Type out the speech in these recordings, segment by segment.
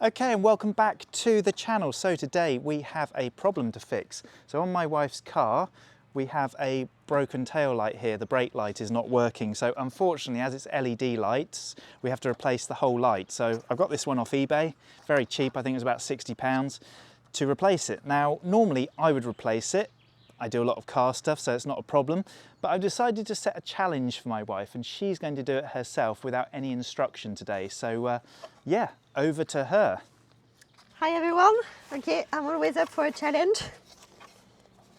Okay, and welcome back to the channel. So today we have a problem to fix. So on my wife's car, we have a broken tail light here. The brake light is not working. So unfortunately, as it's LED lights, we have to replace the whole light. So I've got this one off eBay, very cheap. I think it was about £60 to replace it. Now, normally I would replace it. I do a lot of car stuff, so it's not a problem. But I've decided to set a challenge for my wife, and she's going to do it herself without any instruction today. So yeah, over to her. Hi everyone. Okay, I'm always up for a challenge.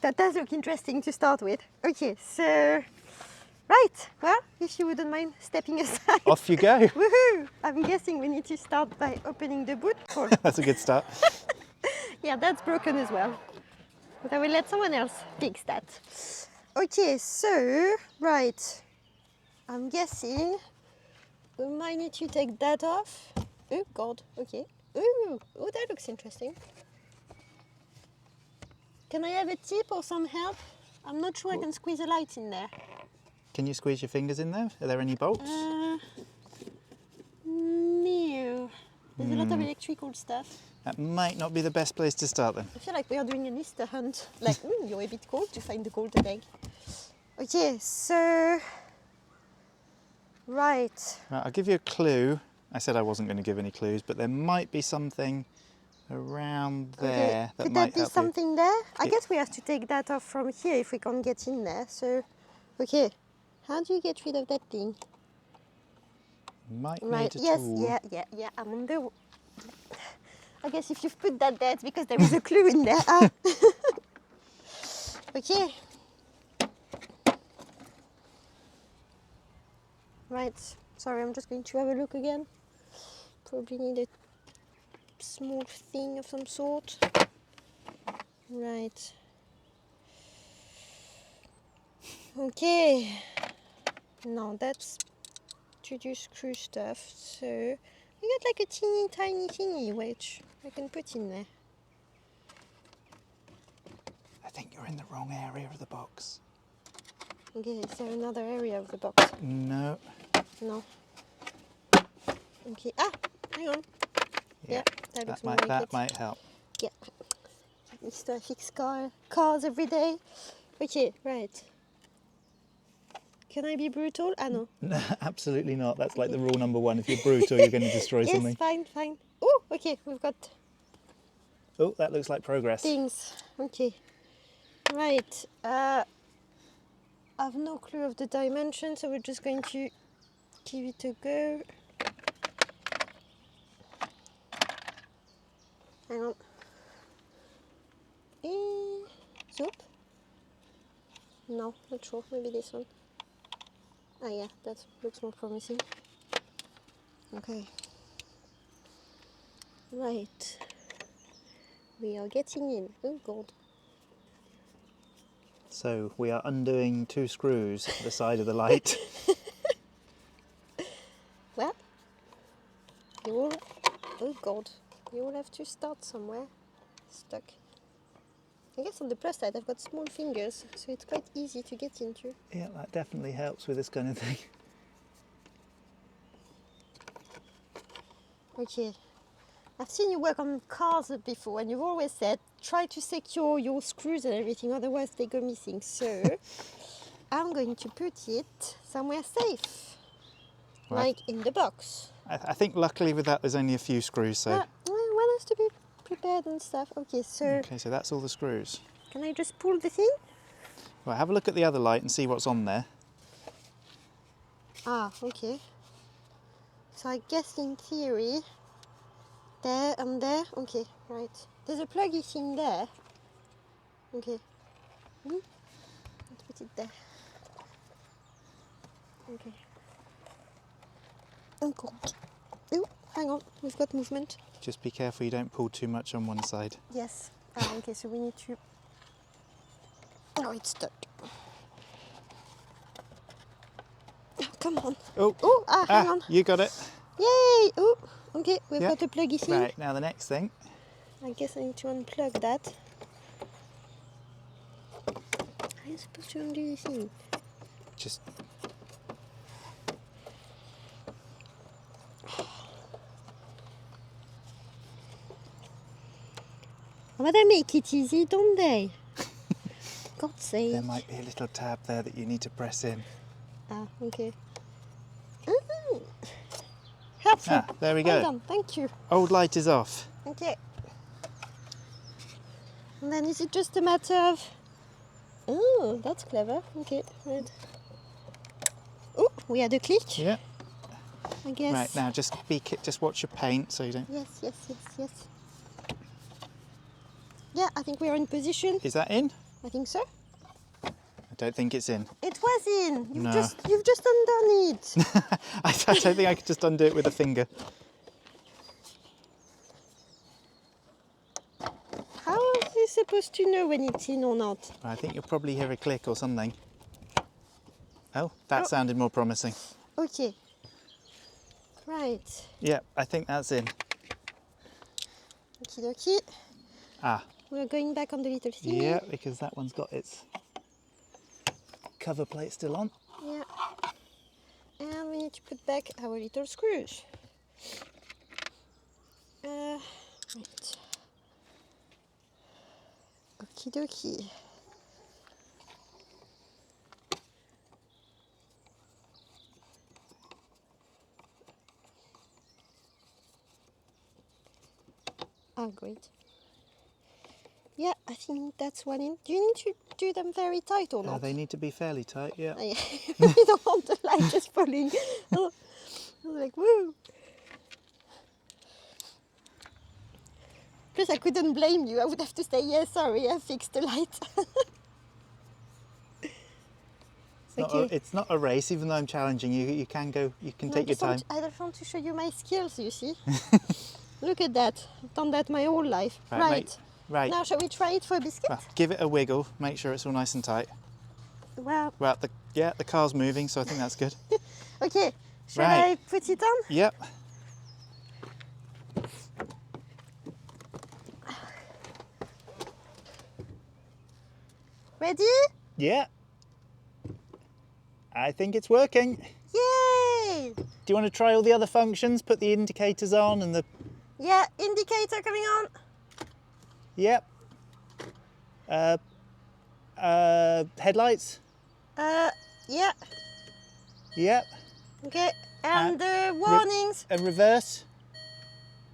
That does look interesting to start with. Okay, so, right, well, if you wouldn't mind stepping aside. Off you go. Woohoo! I'm guessing we need to start by opening the boot. That's a good start. Yeah, that's broken as well. But I will let someone else fix that. Okay, so, right, I'm guessing we might need to take that off. Oh God, okay. Ooh, oh, that looks interesting. Can I have a tip or some help? I'm not sure I can squeeze a light in there. Can you squeeze your fingers in there? Are there any bolts? No. There's a lot of electrical stuff. That might not be the best place to start then. I feel like we are doing an Easter hunt. Like, you're a bit cold to find the golden egg. Okay, so... Right, I'll give you a clue. I said I wasn't going to give any clues, but there might be something around there that could might that be help something there? I guess we have to take that off from here if we can't get in there. So, okay, how do you get rid of that thing? you. Might Right, need a yes, tool. yeah, I'm on the... I guess if you've put that there, it's because there is a clue in there. Ah. Okay. Right, sorry, I'm just going to have a look again. Probably need a small thing of some sort. Right. Okay. Now that's to do screw stuff. So we got like a teeny tiny thingy which I can put in there. I think you're in the wrong area of the box. Okay, is there another area of the box? No. No. Okay. Ah, hang on. Yeah, that looks more like it. might help. Yeah. Used to fix cars every day. Okay, right. Can I be brutal? Ah, no. No, absolutely not. That's like the rule number one. If you're brutal, you're going to destroy Yes, something. fine. Oh, okay, we've got Oh, that looks like progress. things. Okay. Right. I've no clue of the dimension, so we're just going to give it a go. Hang on. Zoop? No, not sure. Maybe this one. Ah, yeah, that looks more promising. Okay. Right. We are getting in. Oh, God. So we are undoing two screws at the side of the light. Well, you all... Oh, God. You will have to start somewhere. Stuck. I guess on the plus side I've got small fingers, so it's quite easy to get into. Yeah, that definitely helps with this kind of thing. Okay. I've seen you work on cars before and you've always said try to secure your screws and everything, otherwise they go missing. So I'm going to put it somewhere safe. Right. Like in the box. I think luckily with that there's only a few screws, so... One has to be prepared and stuff. Okay, so... Okay, so that's all the screws. Can I just pull the thing? Right, have a look at the other light and see what's on there. Ah, okay. So I guess in theory, there and there. Okay, right. There's a plug in there. Okay. Let's put it there. Okay. Oh God. Oh, hang on. We've got movement. Just be careful you don't pull too much on one side. Yes. Okay, so we need to... Oh, it's stuck. Oh, come on. Oh, hang on. You got it. Yay! Oh, okay, we've got a plug in. Right, now the next thing. I guess I need to unplug that. How are you supposed to undo this thing? Just Oh, but they make it easy, don't they? God's sake. There might be a little tab there that you need to press in. Ah, okay. Helpful. Ah, there we Well go. done, thank you. Old light is off. Okay. And then is it just a matter of... Oh, that's clever. Okay, right. Oh, we had a click, Yeah. I guess. Right, now just just watch your paint so you don't... Yes, yes, yes, yes. Yeah, I think we're in position. Is that in? I think so. I don't think it's in. It was in. No. You've just undone it. I don't think I could just undo it with a finger. How are you supposed to know when it's in or not? I think you'll probably hear a click or something. Oh, that sounded more promising. Okay. Right. Yeah, I think that's in. Okie dokie. Ah, We're going back on the little thing. yeah, because that one's got its cover plate still on. Yeah. And we need to put back our little screws. Right. Okie dokie. Ah, great. Yeah, I think that's one in. Do you need to do them very tight or not? They need to be fairly tight, yeah. I really don't want the light just falling. Oh, I was like, woo! Plus, I couldn't blame you. I would have to say, yeah, sorry, I fixed the light. It's not a race, even though I'm challenging you. You can go. You can take your time. I just want to show you my skills. You see? Look at that. I've done that my whole life. Right. Mate, right. Now, shall we try it for a biscuit? Well, give it a wiggle. Make sure it's all nice and tight. Well, Well, the car's moving, so I think that's good. okay. Shall Right. I put it on? Yep. Ready? Yeah. I think it's working. Yay! Do you want to try all the other functions? Put the indicators on and the... Yeah, indicator coming on. Yep. Headlights? Yeah. Yep. Okay. And the warnings. And reverse?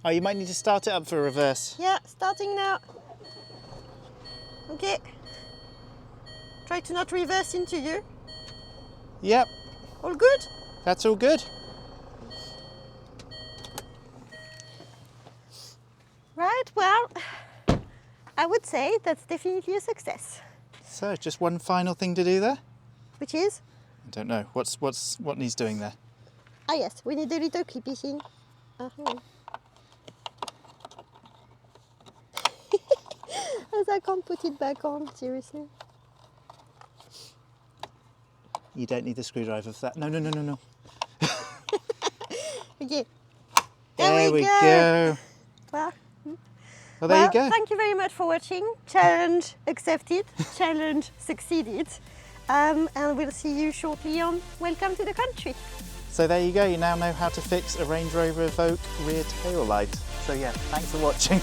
Oh, you might need to start it up for reverse. Yeah, starting now. Okay. Try to not reverse into you. Yep. All good? That's all good. Right, well, I would say that's definitely a success. So, just one final thing to do there? Which is? I don't know. What needs doing there? Ah yes, we need a little clippy thing. As I can't put it back on, seriously. You don't need the screwdriver for that. No. Okay. There we go. Well, Well, there you go. Thank you very much for watching. Challenge accepted, challenge succeeded. And we'll see you shortly on Welcome to the Country. So there you go. You now know how to fix a Range Rover Evoque rear tail light. So yeah, thanks for watching.